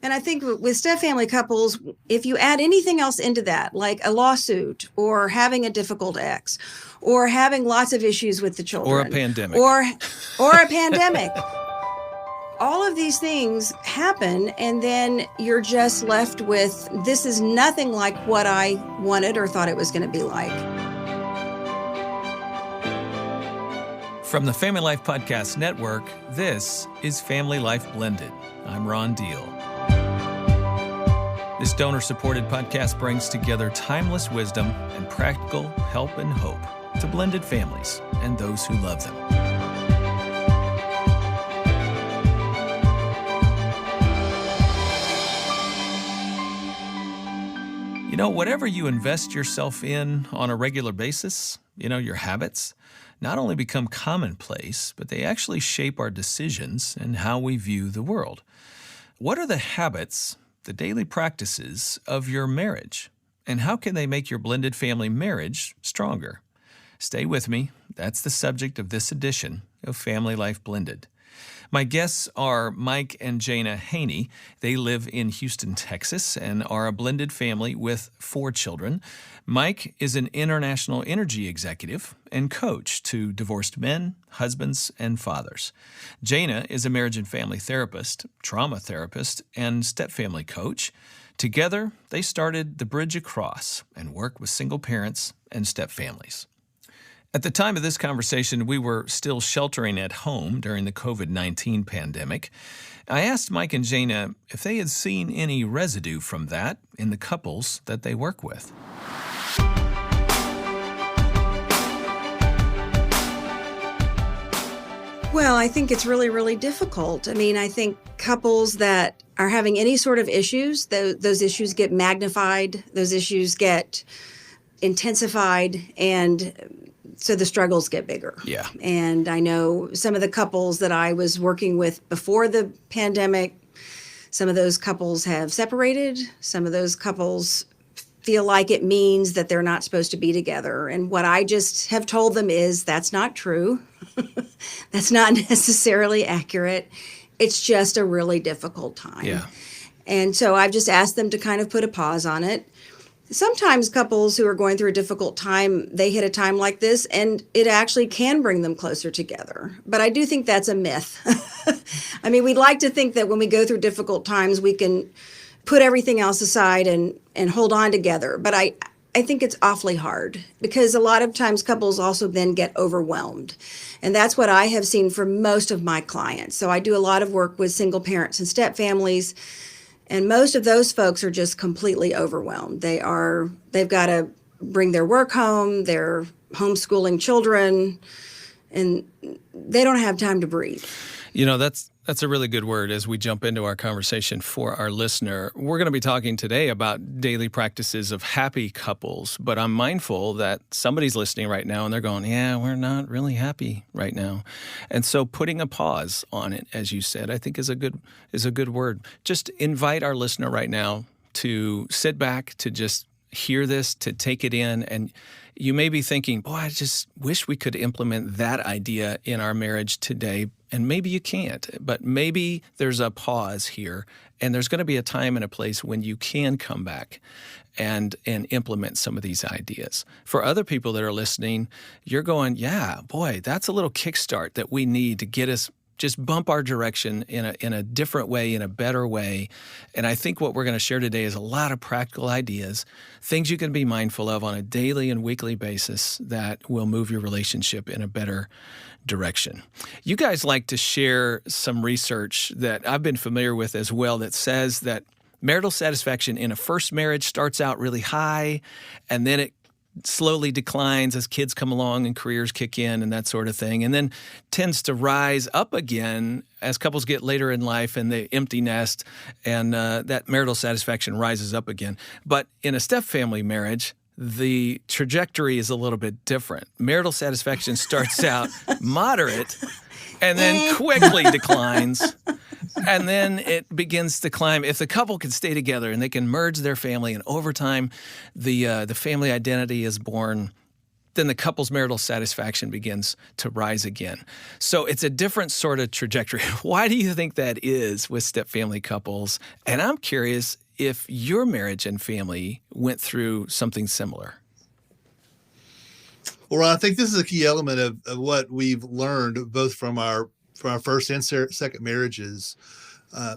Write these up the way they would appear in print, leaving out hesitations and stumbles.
And I think with step-family couples, if you add anything else into that, like a lawsuit or having a difficult ex or having lots of issues with the children. Or a pandemic. Or a pandemic. All of these things happen, and then you're just left with, this is nothing like what I wanted or thought it was going to be like. From the Family Life Podcast Network, this is Family Life Blended. I'm Ron Deal. This donor-supported podcast brings together timeless wisdom and practical help and hope to blended families and those who love them. You know, whatever you invest yourself in on a regular basis, your habits, not only become commonplace, but they actually shape our decisions and how we view the world. What are the habits, the daily practices of your marriage? And how can they make your blended family marriage stronger? Stay with me. That's the subject of this edition of Family Life Blended. My guests are Mike and Jayna Haney. They live in Houston, Texas, and are a blended family with 4 children. Mike is an international energy executive and coach to divorced men, husbands, and fathers. Jayna is a marriage and family therapist, trauma therapist, and stepfamily coach. Together, they started The Bridge Across and work with single parents and stepfamilies. At the time of this conversation, we were still sheltering at home during the COVID-19 pandemic. I asked Mike and Jayna if they had seen any residue from that in the couples that they work with. Well, I think it's really, really difficult. I mean, I think couples that are having any sort of issues, those issues get magnified, those issues get intensified, and so the struggles get bigger. Yeah. And I know some of the couples that I was working with before the pandemic, some of those couples have separated. Some of those couples feel like it means that they're not supposed to be together. And what I just have told them is that's not true. That's not necessarily accurate. It's just a really difficult time. Yeah. And so I've just asked them to kind of put a pause on it. Sometimes couples who are going through a difficult time, they hit a time like this, and it actually can bring them closer together. But I do think that's a myth. I mean, we'd like to think that when we go through difficult times, we can put everything else aside and hold on together. But I think it's awfully hard because a lot of times couples also then get overwhelmed. And that's what I have seen for most of my clients. So I do a lot of work with single parents and step families. And most of those folks are just completely overwhelmed. They've got to bring their work home, they're homeschooling children, and they don't have time to breathe. That's a really good word as we jump into our conversation for our listener. We're going to be talking today about daily practices of happy couples, but I'm mindful that somebody's listening right now and they're going, yeah, we're not really happy right now. And so putting a pause on it, as you said, I think is a good word. Just invite our listener right now to sit back, to just hear this, to take it in. And you may be thinking, boy, I just wish we could implement that idea in our marriage today. And maybe you can't, but maybe there's a pause here, and there's going to be a time and a place when you can come back and implement some of these ideas. For other people that are listening, you're going, yeah, boy, that's a little kickstart that we need to get us, just bump our direction in a different way, in a better way. And I think what we're going to share today is a lot of practical ideas, things you can be mindful of on a daily and weekly basis that will move your relationship in a better direction. You guys like to share some research that I've been familiar with as well that says that marital satisfaction in a first marriage starts out really high, and then it slowly declines as kids come along and careers kick in and that sort of thing, and then tends to rise up again as couples get later in life and they empty nest, and that marital satisfaction rises up again. But in a step-family marriage, the trajectory is a little bit different. Marital satisfaction starts out moderate and then quickly declines. And then it begins to climb. If the couple can stay together and they can merge their family, and over time, the family identity is born, then the couple's marital satisfaction begins to rise again. So it's a different sort of trajectory. Why do you think that is with step-family couples? And I'm curious if your marriage and family went through something similar. Well, I think this is a key element of what we've learned both from our first and second marriages.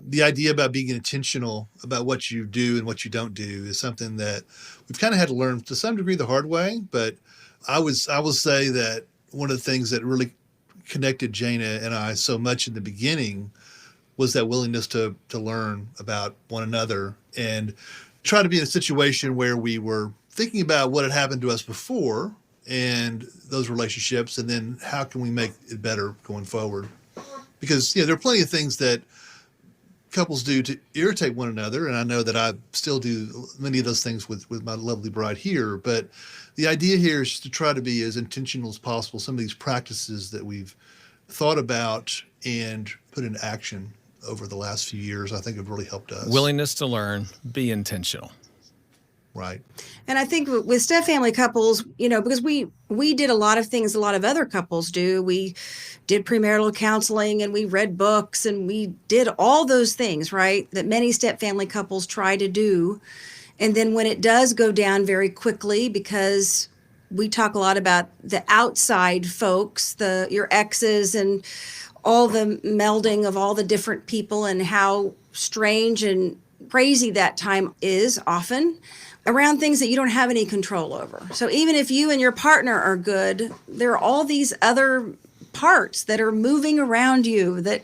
The idea about being intentional about what you do and what you don't do is something that we've kind of had to learn to some degree the hard way. But I will say that one of the things that really connected Jayna and I so much in the beginning was that willingness to learn about one another and try to be in a situation where we were thinking about what had happened to us before and those relationships, and then how can we make it better going forward? Because there are plenty of things that couples do to irritate one another, and I know that I still do many of those things with my lovely bride here, but the idea here is to try to be as intentional as possible. Some of these practices that we've thought about and put into action over the last few years, I think have really helped us. Willingness to learn, be intentional. Right. And I think with step-family couples, because we did a lot of things a lot of other couples do. We did premarital counseling and we read books and we did all those things, right, that many step-family couples try to do. And then when it does go down very quickly, because we talk a lot about the outside folks, your exes and all the melding of all the different people and how strange and crazy that time is often around things that you don't have any control over. So even if you and your partner are good, there are all these other parts that are moving around you that,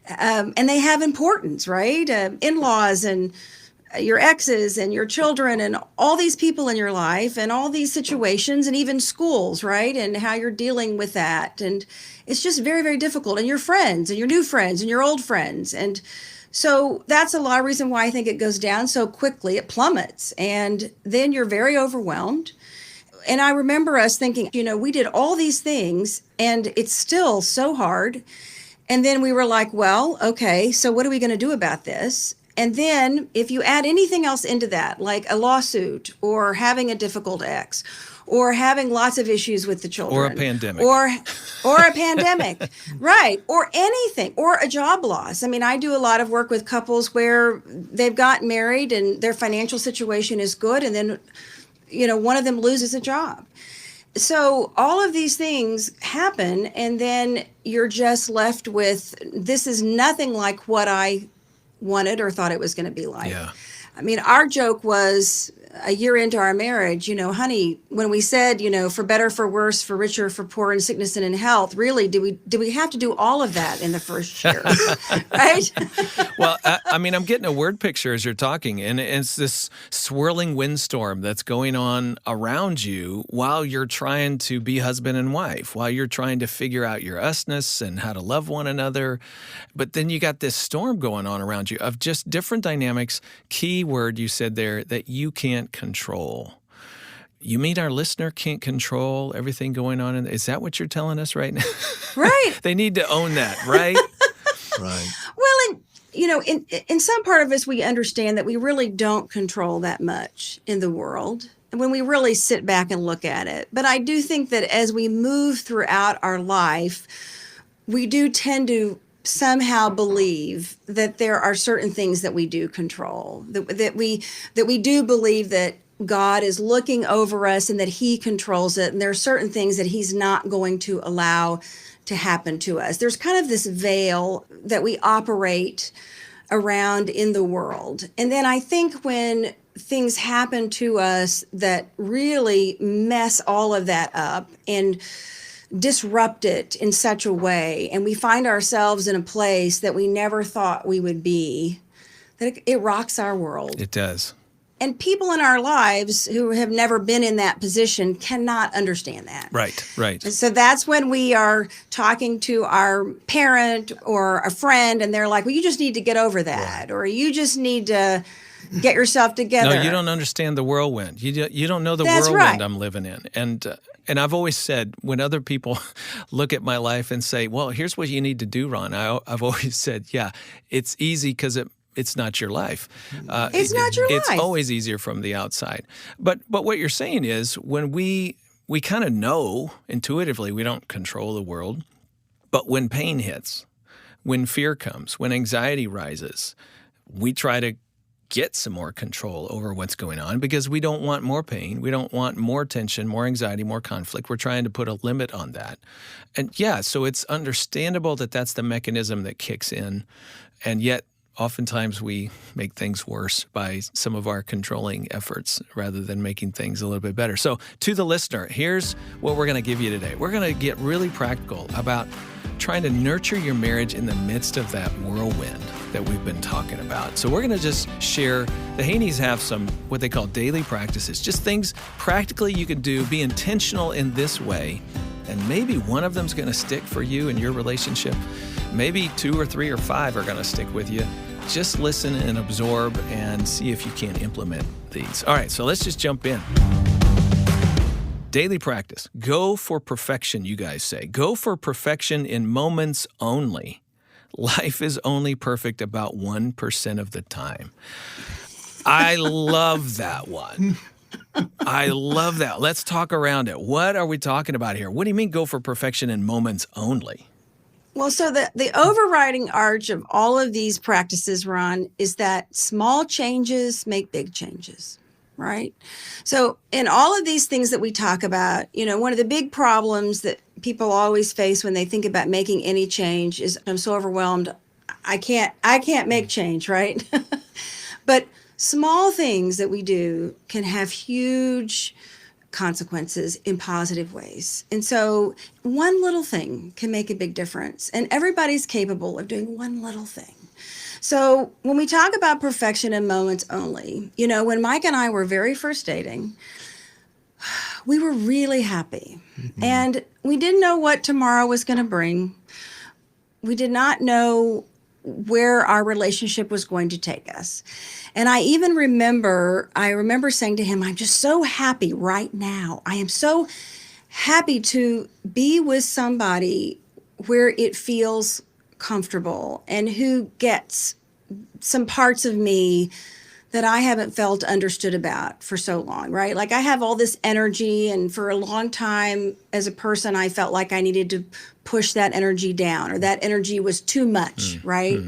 and they have importance, right? In-laws and your exes and your children and all these people in your life and all these situations and even schools, right? And how you're dealing with that. And it's just very, very difficult. And your friends and your new friends and your old friends. And so that's a lot of reason why I think it goes down so quickly. It plummets. And then you're very overwhelmed. And I remember us thinking, we did all these things and it's still so hard. And then we were like, well, okay, so what are we going to do about this? And then if you add anything else into that, like a lawsuit or having a difficult ex or having lots of issues with the children. Or a pandemic. Or a pandemic, right. Or anything, or a job loss. I mean, I do a lot of work with couples where they've gotten married and their financial situation is good. And then, one of them loses a job. So all of these things happen. And then you're just left with, this is nothing like what I wanted or thought it was going to be like. Yeah. I mean, our joke was a year into our marriage, honey, when we said, for better, for worse, for richer, for poor, in sickness and in health, really, do we have to do all of that in the first year? Right? Well, I'm getting a word picture as you're talking, and it's this swirling windstorm that's going on around you while you're trying to be husband and wife, while you're trying to figure out your usness and how to love one another. But then you got this storm going on around you of just different dynamics. Key word you said there that you can't control. You mean our listener can't control everything going on? Is that what you're telling us right now? Right. They need to own that, right? Right. Well, and, in some part of us, we understand that we really don't control that much in the world when we really sit back and look at it. But I do think that as we move throughout our life, we do tend to somehow believe that there are certain things that we do control, that we do believe that God is looking over us and that he controls it. And there are certain things that he's not going to allow to happen to us. There's kind of this veil that we operate around in the world. And then I think when things happen to us that really mess all of that up and disrupt it in such a way, and we find ourselves in a place that we never thought we would be, that it rocks our world. It does. And people in our lives who have never been in that position cannot understand that. Right, right. And so that's when we are talking to our parent or a friend, and they're like, well, you just need to get over that, or you just need to get yourself together. No, you don't understand the whirlwind. You don't know the That's whirlwind right. I'm living in. And I've always said, when other people look at my life and say, well, here's what you need to do, Ron, I've always said, yeah, it's easy because it's not your life. It's not your life. It's always easier from the outside. But what you're saying is when we we kind of know intuitively we don't control the world. But when pain hits, when fear comes, when anxiety rises, we try to get some more control over what's going on because we don't want more pain. We don't want more tension, more anxiety, more conflict. We're trying to put a limit on that. And yeah, so it's understandable that that's the mechanism that kicks in. And yet, oftentimes we make things worse by some of our controlling efforts rather than making things a little bit better. So to the listener, here's what we're going to give you today. We're going to get really practical about trying to nurture your marriage in the midst of that whirlwind that we've been talking about. So we're going to just share, the Haneys have some what they call daily practices, just things practically you can do, be intentional in this way, and maybe one of them's going to stick for you in your relationship. Maybe 2 or 3 or 5 are going to stick with you. Just listen and absorb and see if you can implement these. All right, so let's just jump in. Daily practice. Go for perfection, you guys say. Go for perfection in moments only. Life is only perfect about 1% of the time. I love that one. I love that. Let's talk around it. What are we talking about here? What do you mean go for perfection in moments only? Well, so the overriding arch of all of these practices, Ron, is that small changes make big changes, right? So in all of these things that we talk about, one of the big problems that people always face when they think about making any change is, I'm so overwhelmed, I can't make change, right? But small things that we do can have huge consequences in positive ways. And so one little thing can make a big difference. And everybody's capable of doing one little thing. So when we talk about perfection in moments only, when Mike and I were very first dating, we were really happy. Mm-hmm. And we didn't know what tomorrow was going to bring. We did not know where our relationship was going to take us. And I remember saying to him, I'm just so happy right now. I am so happy to be with somebody where it feels comfortable and who gets some parts of me that I haven't felt understood about for so long, right? Like I have all this energy, and for a long time as a person, I felt like I needed to push that energy down, or that energy was too much, right?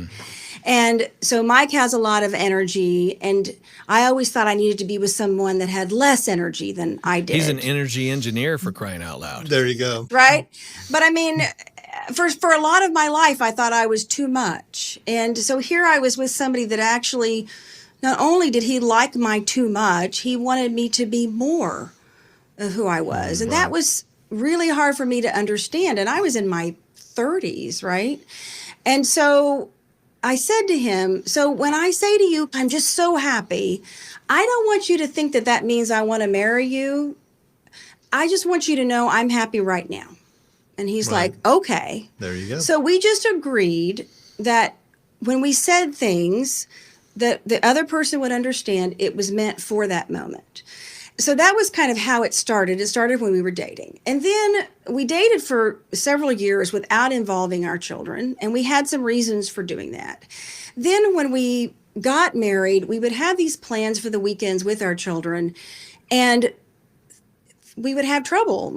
And so Mike has a lot of energy, and I always thought I needed to be with someone that had less energy than I did. He's an energy engineer, for crying out loud. There you go. Right? But I mean, for a lot of my life, I thought I was too much. And so here I was with somebody that actually, not only did he like my too much, he wanted me to be more of who I was. And that was really hard for me to understand. And I was in my 30s, right? And so I said to him, so when I say to you, I'm just so happy, I don't want you to think that that means I want to marry you. I just want you to know I'm happy right now. And he's like, okay. There you go. So we just agreed that when we said things, that the other person would understand it was meant for that moment. So that was kind of how it started. It started when we were dating. And then we dated for several years without involving our children, and we had some reasons for doing that. Then when we got married, we would have these plans for the weekends with our children, and we would have trouble.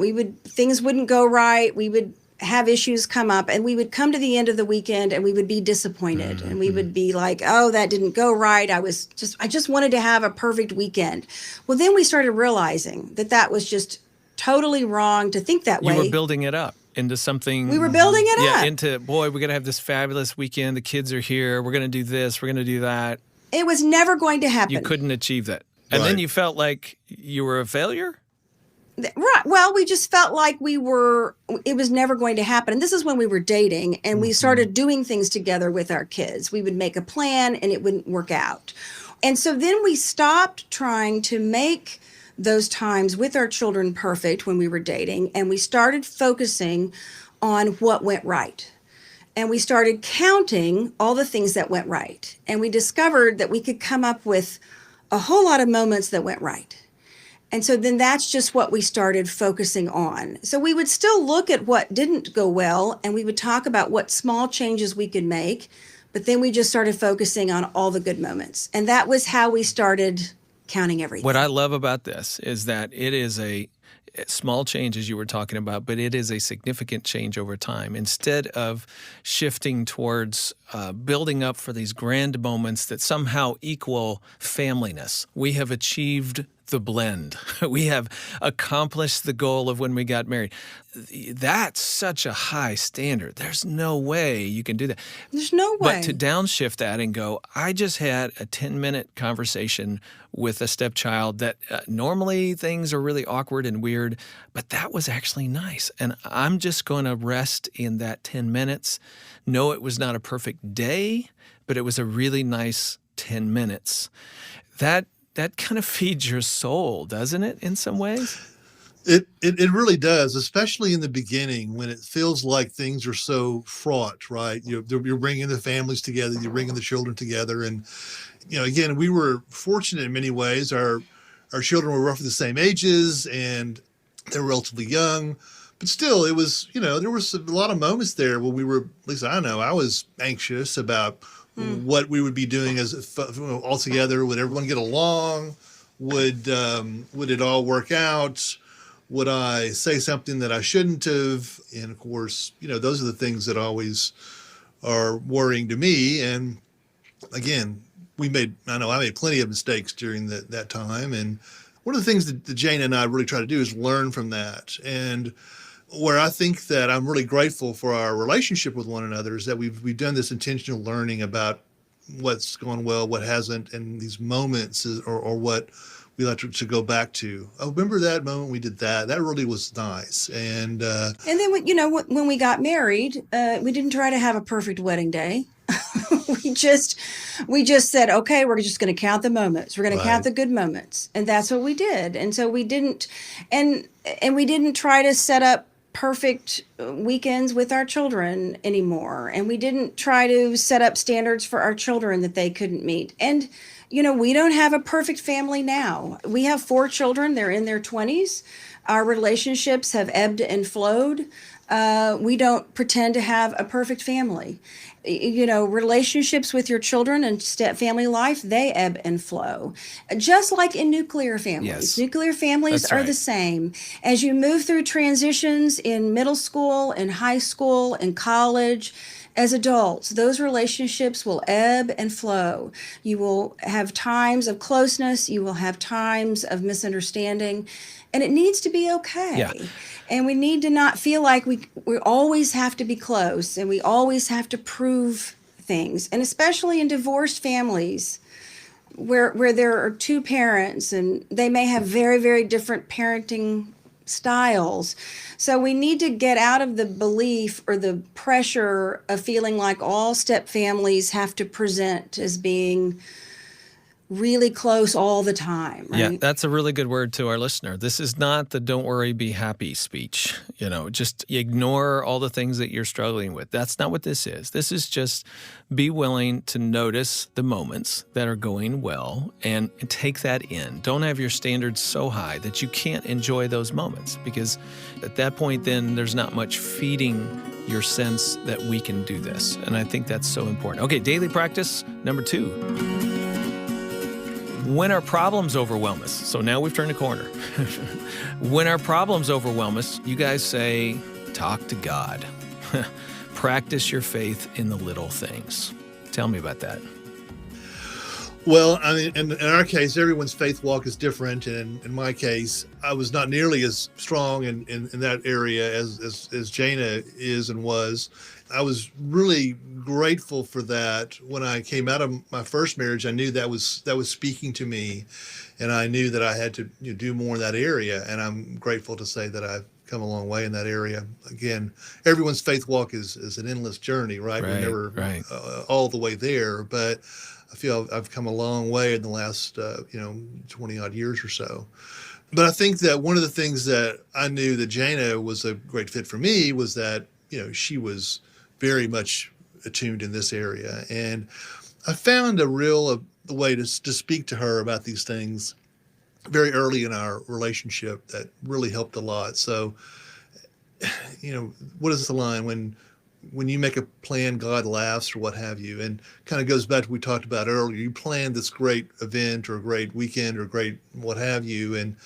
Things wouldn't go right. We would have issues come up, and we would come to the end of the weekend and we would be disappointed. And we would be like, oh, that didn't go right. I just wanted to have a perfect weekend. Well, then we started realizing that was just totally wrong to think that way. You were building it up into something. We were building it up. Into, boy, we're going to have this fabulous weekend. The kids are here. We're going to do this. We're going to do that. It was never going to happen. You couldn't achieve that. And then you felt like you were a failure? Right. Well, we just felt like it was never going to happen. And this is when we were dating, and we started doing things together with our kids. We would make a plan and it wouldn't work out. And so then we stopped trying to make those times with our children perfect when we were dating, and we started focusing on what went right. And we started counting all the things that went right. And we discovered that we could come up with a whole lot of moments that went right. And so then that's just what we started focusing on. So we would still look at what didn't go well, and we would talk about what small changes we could make, but then we just started focusing on all the good moments. And that was how we started counting everything. What I love about this is that it is small change as you were talking about, but it is a significant change over time. Instead of shifting towards building up for these grand moments that somehow equal familyness, we have achieved the blend. We have accomplished the goal of when we got married. That's such a high standard. There's no way you can do that. There's no But way. to downshift that and go, I just had a 10-minute conversation with a stepchild that normally things are really awkward and weird, but that was actually nice. And I'm just going to rest in that 10 minutes. No, it was not a perfect day, but it was a really nice 10 minutes. That kind of feeds your soul, doesn't it, in some ways? It really does, especially in the beginning when it feels like things are so fraught, right? You're bringing the families together, you're bringing the children together. And, again, we were fortunate in many ways. Our children were roughly the same ages and they were relatively young. But still, it was, there was a lot of moments there where we were, at least I know, I was anxious about what we would be doing as all together. Would everyone get along? Would it all work out? Would I say something that I shouldn't have? And of course, those are the things that always are worrying to me. And again, I made plenty of mistakes during that time. And one of the things that Jayna and I really try to do is learn from that. And where I think that I'm really grateful for our relationship with one another is that we've done this intentional learning about what's gone well, what hasn't, and these moments or what we like to go back to. Oh, remember that moment we did that? That really was nice. And then, when we got married, we didn't try to have a perfect wedding day. we just said, okay, we're just going to count the moments. We're going to count the good moments. And that's what we did. And so we didn't, and we didn't try to set up perfect weekends with our children anymore. And we didn't try to set up standards for our children that they couldn't meet. And, we don't have a perfect family now. We have 4 children. They're in their 20s. Our relationships have ebbed and flowed. We don't pretend to have a perfect family. Relationships with your children and family life, they ebb and flow. Just like in nuclear families. Yes. Nuclear families That's are right. the same. As you move through transitions in middle school, in high school, in college, as adults, those relationships will ebb and flow. You will have times of closeness. You will have times of misunderstanding. And it needs to be okay. Yeah. And we need to not feel like we always have to be close and we always have to prove things. And especially in divorced families where there are 2 parents and they may have very, very different parenting styles. So we need to get out of the belief or the pressure of feeling like all step families have to present as being really close all the time, right? Yeah, that's a really good word to our listener. This is not the don't worry, be happy speech. Just ignore all the things that you're struggling with. That's not what this is. This is just be willing to notice the moments that are going well and take that in. Don't have your standards so high that you can't enjoy those moments, because at that point, then there's not much feeding your sense that we can do this. And I think that's so important. Okay, daily practice number 2. When our problems overwhelm us, so now we've turned a corner. When our problems overwhelm us, you guys say, talk to God. Practice your faith in the little things. Tell me about that. Well, I mean, in our case, everyone's faith walk is different. And in my case, I was not nearly as strong in that area as Jayna is and was. I was really grateful for that. When I came out of my first marriage, I knew that was speaking to me, and I knew that I had to do more in that area. And I'm grateful to say that I've come a long way in that area. Again, everyone's faith walk is an endless journey, right? We're never all the way there, but I feel I've come a long way in the last 20 odd years or so. But I think that one of the things that I knew that Jayna was a great fit for me was that she was very much attuned in this area. And I found a real way to speak to her about these things very early in our relationship that really helped a lot. So, what is the line? When you make a plan, God laughs, or what have you, and kind of goes back to what we talked about earlier. You plan this great event or great weekend or great what have you, and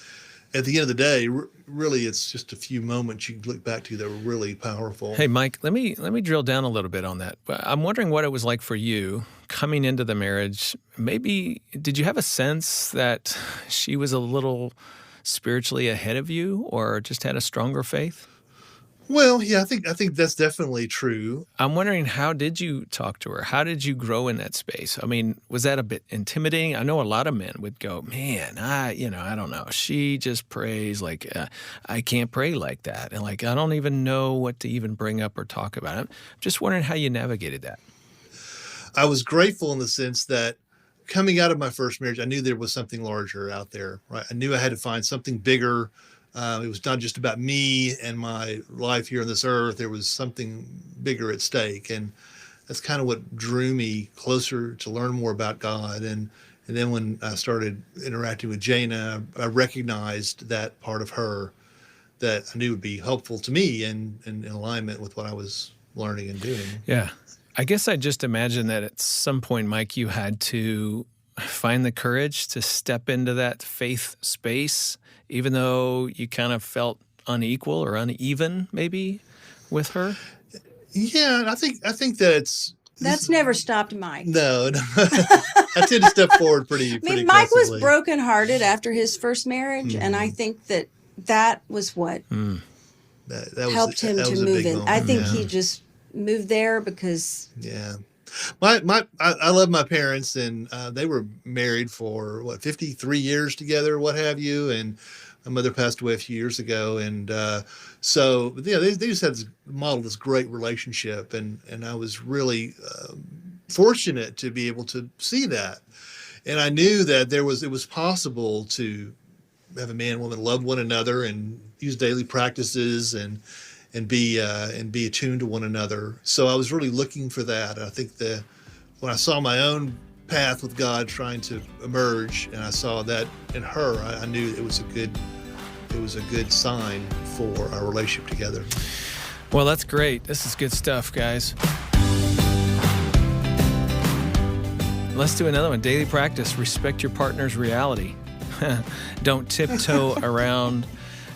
at the end of the day, really, it's just a few moments you can look back to that were really powerful. Hey, Mike, let me drill down a little bit on that. I'm wondering what it was like for you coming into the marriage. Maybe did you have a sense that she was a little spiritually ahead of you, or just had a stronger faith? Well, yeah, I think that's definitely true. I'm wondering, how did you talk to her? How did you grow in that space? I mean, was that a bit intimidating? I know a lot of men would go, man, I don't know. She just prays like, I can't pray like that. And like, I don't even know what to even bring up or talk about. I'm just wondering how you navigated that. I was grateful in the sense that coming out of my first marriage, I knew there was something larger out there, right? I knew I had to find something bigger. It was not just about me and my life here on this earth. There was something bigger at stake. And that's kind of what drew me closer to learn more about God. And then when I started interacting with Jayna, I recognized that part of her that I knew would be helpful to me and in alignment with what I was learning and doing. Yeah. I guess I just imagine that at some point, Mike, you had to find the courage to step into that faith space, even though you kind of felt unequal or uneven maybe with her? Yeah, I think that That's never stopped Mike. no. I tend to step forward pretty Mike was aggressively. brokenhearted after his first marriage, and I think that was what That was, helped him that to was a move big in. moment. I think Yeah. he just moved there because Yeah. I love my parents, and they were married for 53 years together, what have you. And my mother passed away a few years ago. And so, they just had modeled this great relationship. And I was really fortunate to be able to see that. And I knew that it was possible to have a man and woman love one another and use daily practices and be attuned to one another. So I was really looking for that. And I think when I saw my own path with God trying to emerge, and I saw that in her, I knew it was a good sign for our relationship together. Well, that's great. This is good stuff, guys. Let's do another one. Daily practice. Respect your partner's reality. Don't tiptoe around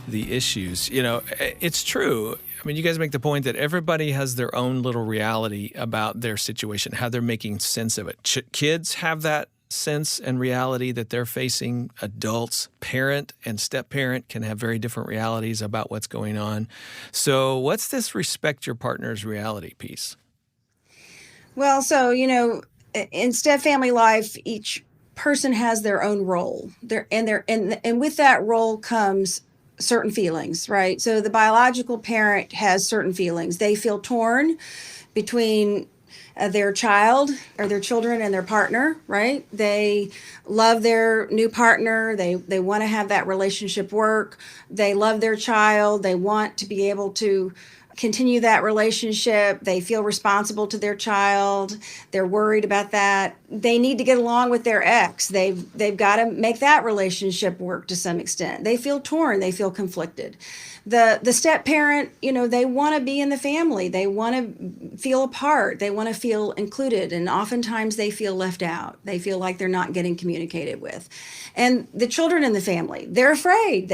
the issues. It's true. I mean, you guys make the point that everybody has their own little reality about their situation, how they're making sense of it. Kids have that sense and reality that they're facing. Adults, parent and step-parent can have very different realities about what's going on. So what's this respect your partner's reality piece? well, so in step family life, each person has their own role. And with that role comes certain feelings, right? So the biological parent has certain feelings. They feel torn between their child or their children and their partner, right? They love their new partner. They want to have that relationship work. They love their child. They want to be able to continue that relationship. They feel responsible to their child. They're worried about that. They need to get along with their ex. They've got to make that relationship work to some extent. They feel torn. They feel conflicted. The step parent, they want to be in the family. They want to feel a part. They want to feel included. And oftentimes they feel left out. They feel like they're not getting communicated with. And the children in the family, they're afraid.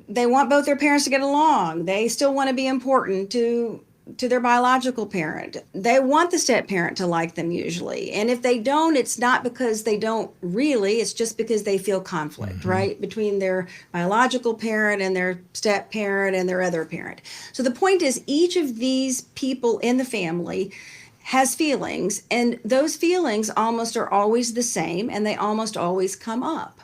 They want both their parents to get along. They still want to be important to their biological parent. They want the step parent to like them usually. And if they don't, it's not because they don't really, it's just because they feel conflict, right? Between their biological parent and their step parent and their other parent. So the point is, each of these people in the family has feelings, and those feelings almost are always the same, and they almost always come up.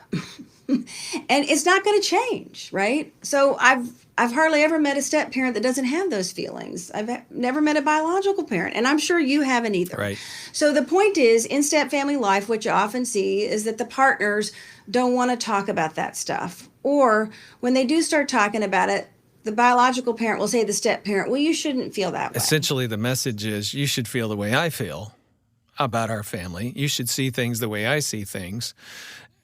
And it's not going to change, right? So I've hardly ever met a step parent that doesn't have those feelings. I've never met a biological parent, and I'm sure you haven't either. Right. So the point is, in step family life, what you often see is that the partners don't want to talk about that stuff. Or when they do start talking about it, the biological parent will say to the step parent, well, you shouldn't feel that way. Essentially, the message is, you should feel the way I feel about our family. You should see things the way I see things.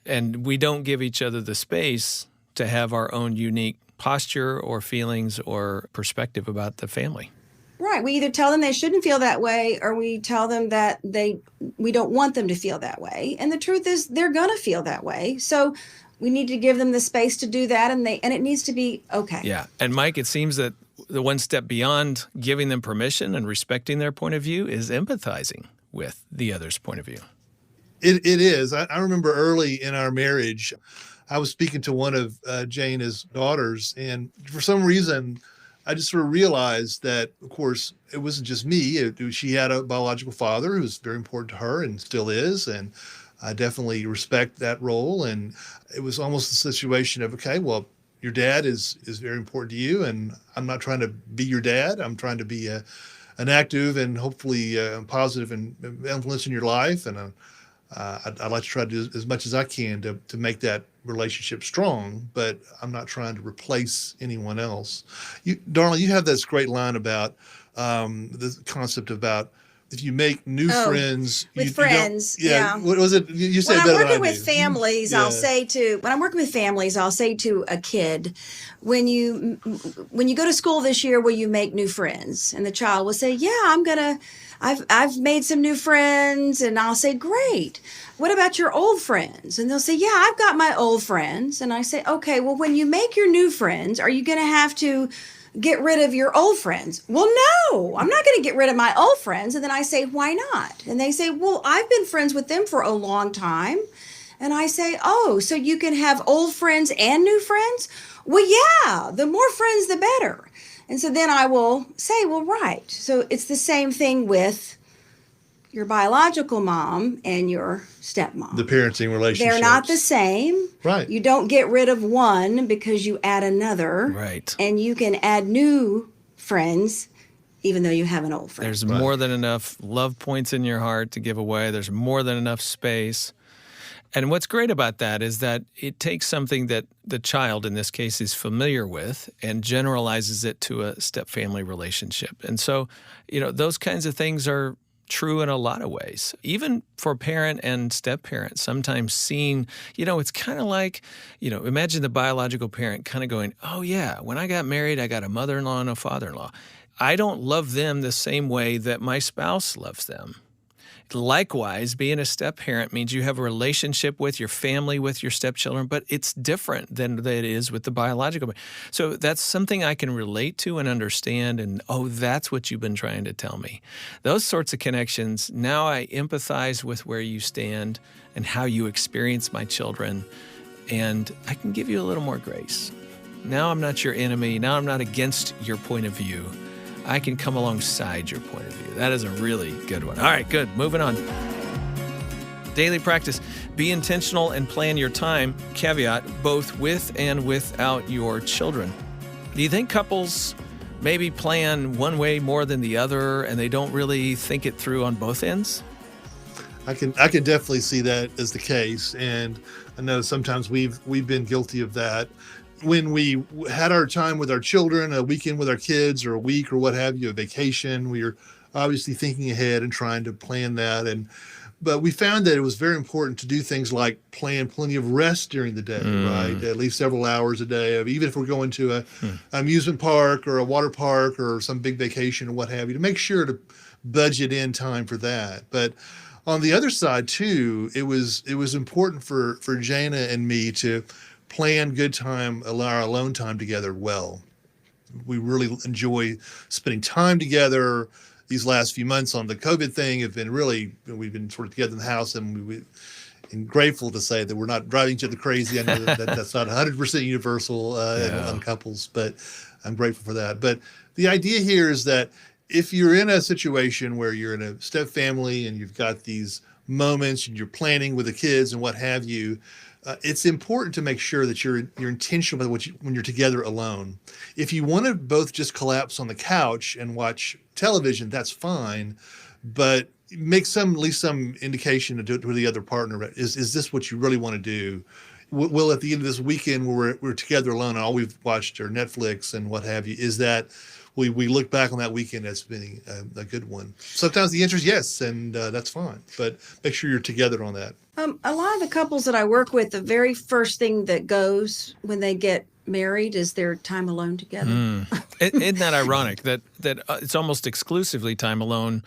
And we don't give each other the space to have our own unique posture or feelings or perspective about the family. Right. We either tell them they shouldn't feel that way, or we tell them that we don't want them to feel that way. And the truth is, they're going to feel that way. So we need to give them the space to do that, and it needs to be okay. Yeah. And Mike, it seems that the one step beyond giving them permission and respecting their point of view is empathizing with the other's point of view. It is. I remember early in our marriage, I was speaking to one of Jayna's daughters, and for some reason, I just sort of realized that, of course, it wasn't just me. She had a biological father who was very important to her and still is, and I definitely respect that role. And it was almost a situation of, okay, well, your dad is very important to you, and I'm not trying to be your dad. I'm trying to be an active and hopefully positive and influence in your life, and I'd like to try to do as much as I can to make that relationship strong, but I'm not trying to replace anyone else. Darling, you have this great line about the concept about if you make new friends. With friends, yeah. What was it? You said when better I'm than I working with do. families, Yeah. I'll say to a kid, when you go to school this year, will you make new friends? And the child will say, yeah, I've made some new friends. And I'll say, great. What about your old friends? And they'll say, yeah, I've got my old friends. And I say, okay, well, when you make your new friends, are you going to have to get rid of your old friends? Well, no, I'm not going to get rid of my old friends. And then I say, why not? And they say, well, I've been friends with them for a long time. And I say, oh, so you can have old friends and new friends? Well, yeah, the more friends, the better. And so then I will say, well, right. So it's the same thing with your biological mom and your stepmom. The parenting relationship. They're not the same. Right. You don't get rid of one because you add another. Right. And you can add new friends even though you have an old friend. There's more than enough love points in your heart to give away. There's more than enough space. And what's great about that is that it takes something that the child, in this case, is familiar with and generalizes it to a step-family relationship. And so, those kinds of things are true in a lot of ways, even for parent and step-parent. Sometimes seeing, it's kind of like, imagine the biological parent kind of going, oh yeah, when I got married, I got a mother-in-law and a father-in-law. I don't love them the same way that my spouse loves them. Likewise, being a step-parent means you have a relationship with your family, with your stepchildren, but it's different than it is with the biological parent. So that's something I can relate to and understand, and, oh, that's what you've been trying to tell me. Those sorts of connections, now I empathize with where you stand and how you experience my children, and I can give you a little more grace. Now I'm not your enemy. Now I'm not against your point of view. I can come alongside your point of view. That is a really good one. All right, good. Moving on. Daily practice. Be intentional and plan your time, caveat, both with and without your children. Do you think couples maybe plan one way more than the other and they don't really think it through on both ends? I can definitely see that as the case. And I know sometimes we've been guilty of that. When we had our time with our children, a weekend with our kids, or a week or what have you, a vacation, we were obviously thinking ahead and trying to plan that. But we found that it was very important to do things like plan plenty of rest during the day, right? At least several hours a day, even if we're going to an amusement park or a water park or some big vacation or what have you, to make sure to budget in time for that. But on the other side too, it was important for Jayna and me to plan good time, our alone time together well. We really enjoy spending time together. These last few months on the COVID thing have been we've been sort of together in the house, and I'm grateful to say that we're not driving each other crazy. I know that's not 100% universal on couples, but I'm grateful for that. But the idea here is that if you're in a situation where you're in a step family and you've got these moments and you're planning with the kids and what have you, it's important to make sure that you're intentional about when you're together alone. If you want to both just collapse on the couch and watch television, that's fine, but make at least some indication to the other partner. Is this what you really want to do? Will at the end of this weekend where we're together alone and all we've watched are Netflix and what have you, is that we look back on that weekend as being a good one? Sometimes the answer is yes, and that's fine. But make sure you're together on that. A lot of the couples that I work with, the very first thing that goes when they get married is their time alone together. Isn't that ironic that it's almost exclusively time alone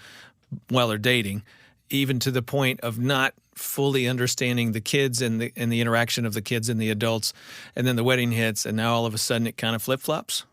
while they're dating, even to the point of not fully understanding the kids and the interaction of the kids and the adults, and then the wedding hits, and now all of a sudden it kind of flip-flops?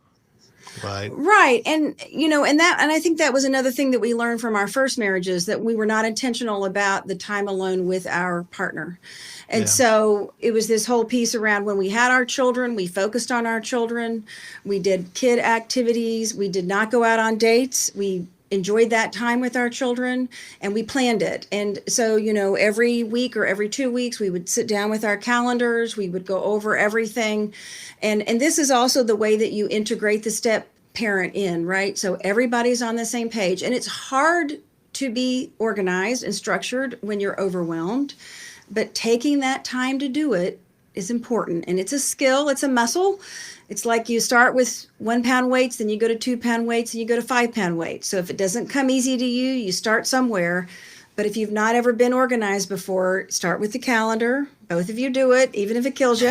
Right. Right. And, and I think that was another thing that we learned from our first marriages, that we were not intentional about the time alone with our partner. And Yeah. so it was this whole piece around when we had our children, we focused on our children. We did kid activities. We did not go out on dates. We enjoyed that time with our children, and we planned it. And so, every week or every 2 weeks, we would sit down with our calendars. We would go over everything. And this is also the way that you integrate the step parent in, right? So everybody's on the same page. And it's hard to be organized and structured when you're overwhelmed, but taking that time to do it is important. And it's a skill, it's a muscle. It's like you start with 1 pound weights, then you go to 2 pound weights, and you go to 5 pound weights. So if it doesn't come easy to you, you start somewhere. But if you've not ever been organized before, start with the calendar. Both of you do it, even if it kills you.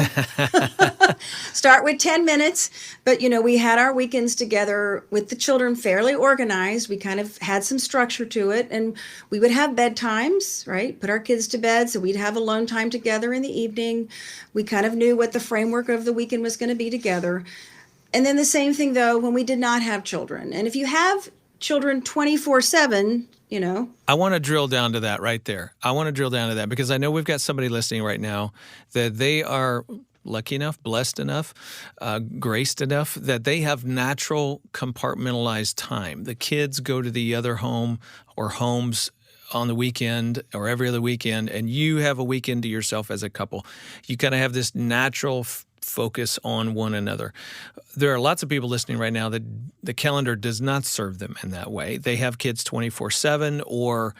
Start with 10 minutes. But, we had our weekends together with the children fairly organized. We kind of had some structure to it. And we would have bedtimes, right? Put our kids to bed. So we'd have alone time together in the evening. We kind of knew what the framework of the weekend was going to be together. And then the same thing, though, when we did not have children. And if you have children 24/7, I want to drill down to that right there. I want to drill down to that because I know we've got somebody listening right now that they are lucky enough, blessed enough, graced enough that they have natural compartmentalized time. The kids go to the other home or homes on the weekend or every other weekend, and you have a weekend to yourself as a couple. You kind of have this natural focus on one another. There are lots of people listening right now that the calendar does not serve them in that way. They have kids 24/7, or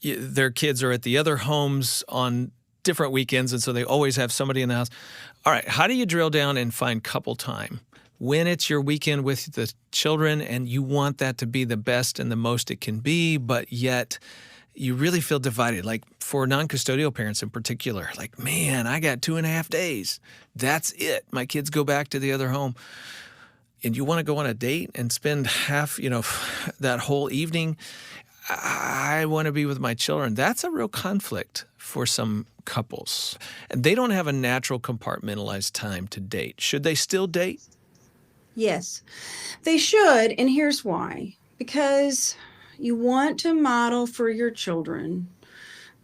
their kids are at the other homes on different weekends, and so they always have somebody in the house. All right, how do you drill down and find couple time when it's your weekend with the children and you want that to be the best and the most it can be, but yet you really feel divided? Like for non-custodial parents in particular, like, man, I got 2.5 days. That's it. My kids go back to the other home. And you want to go on a date and spend half, that whole evening. I want to be with my children. That's a real conflict for some couples. And they don't have a natural compartmentalized time to date. Should they still date? Yes, they should. And here's why. Because you want to model for your children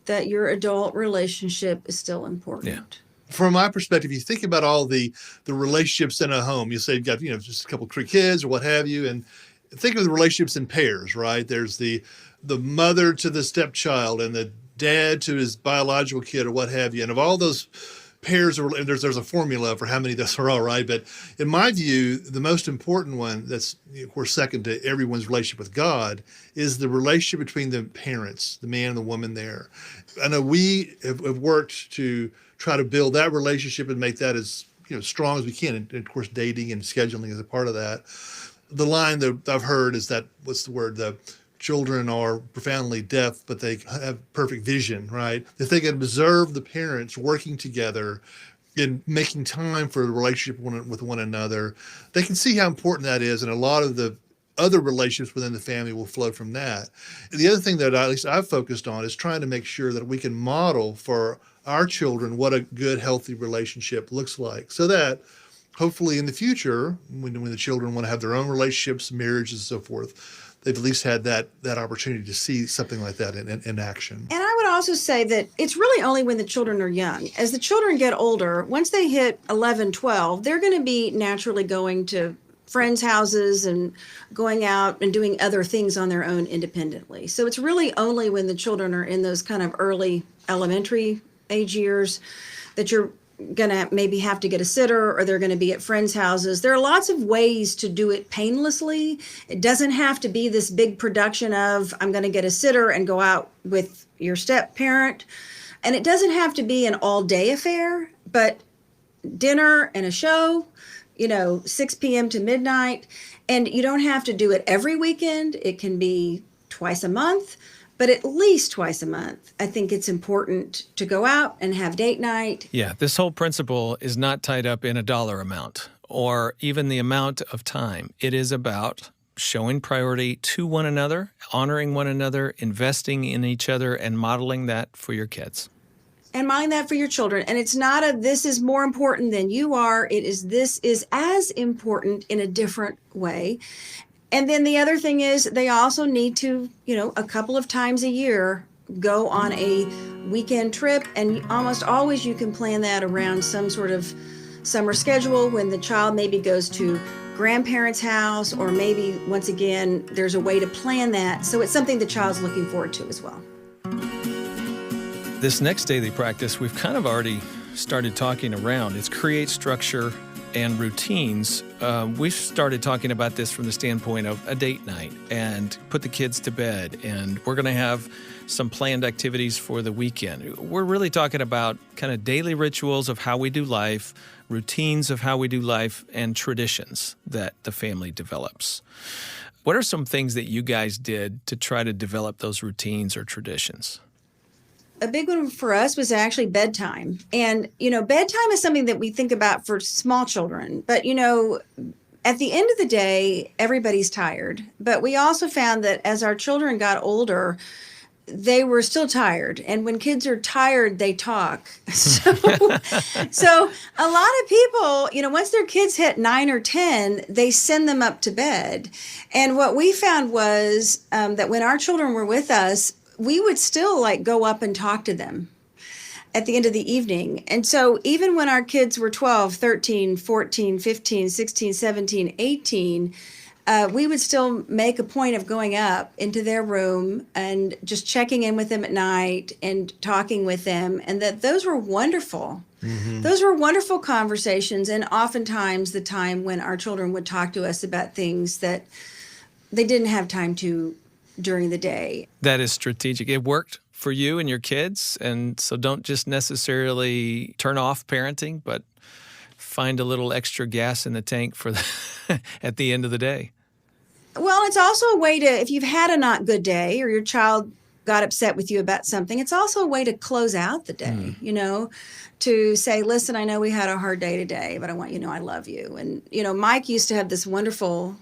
that your adult relationship is still important. Yeah. From my perspective, you think about all the relationships in a home. You say you've got, just a couple of kids or what have you, and think of the relationships in pairs, right? There's the mother to the stepchild and the dad to his biological kid or what have you. And of all those pairs, there's a formula for how many those are, all right? But in my view, the most important one that's, of course, second to everyone's relationship with God is the relationship between the parents, the man and the woman there. I know we have worked to try to build that relationship and make that as strong as we can. And of course, dating and scheduling is a part of that. The line that I've heard is that, what's the word? The children are profoundly deaf, but they have perfect vision, right? If they can observe the parents working together and making time for the relationship with one another, they can see how important that is. And a lot of the other relationships within the family will flow from that. And the other thing that at least I've focused on is trying to make sure that we can model for our children what a good, healthy relationship looks like, so that hopefully in the future, when the children want to have their own relationships, marriages, and so forth, they've at least had that opportunity to see something like that in action. And I would also say that it's really only when the children are young. As the children get older, once they hit 11, 12, they're going to be naturally going to friends' houses and going out and doing other things on their own independently. So it's really only when the children are in those kind of early elementary age years that you're going to maybe have to get a sitter, or they're going to be at friends' houses. There are lots of ways to do it painlessly. It doesn't have to be this big production of, I'm going to get a sitter and go out with your step parent. And it doesn't have to be an all-day affair, but dinner and a show, 6 p.m. to midnight. And you don't have to do it every weekend. It can be twice a month, but at least twice a month. I think it's important to go out and have date night. Yeah, this whole principle is not tied up in a dollar amount or even the amount of time. It is about showing priority to one another, honoring one another, investing in each other, and modeling that for your kids. And mind that for your children. And it's not this is more important than you are. This is as important in a different way. And then the other thing is they also need to, a couple of times a year, go on a weekend trip. And almost always you can plan that around some sort of summer schedule when the child maybe goes to grandparents' house, or maybe once again, there's a way to plan that. So it's something the child's looking forward to as well. This next daily practice, we've kind of already started talking around. It's create structure and routines. We've started talking about this from the standpoint of a date night and put the kids to bed. And we're going to have some planned activities for the weekend. We're really talking about kind of daily rituals of how we do life, routines of how we do life, and traditions that the family develops. What are some things that you guys did to try to develop those routines or traditions? A big one for us was actually bedtime. And, bedtime is something that we think about for small children. But, at the end of the day, everybody's tired. But we also found that as our children got older, they were still tired. And when kids are tired, they talk. So a lot of people, once their kids hit 9 or 10, they send them up to bed. And what we found was that when our children were with us, we would still go up and talk to them at the end of the evening. And so even when our kids were 12, 13, 14, 15, 16, 17, 18, we would still make a point of going up into their room and just checking in with them at night and talking with them. And that those were wonderful. Mm-hmm. Those were wonderful conversations. And oftentimes the time when our children would talk to us about things that they didn't have time to during the day. That is strategic. It worked for you and your kids. And so don't just necessarily turn off parenting, but find a little extra gas in the tank for at the end of the day. Well, it's also a way to, if you've had a not good day or your child got upset with you about something, it's also a way to close out the day, to say, listen, I know we had a hard day today, but I want you to know I love you. And, Mike used to have this wonderful,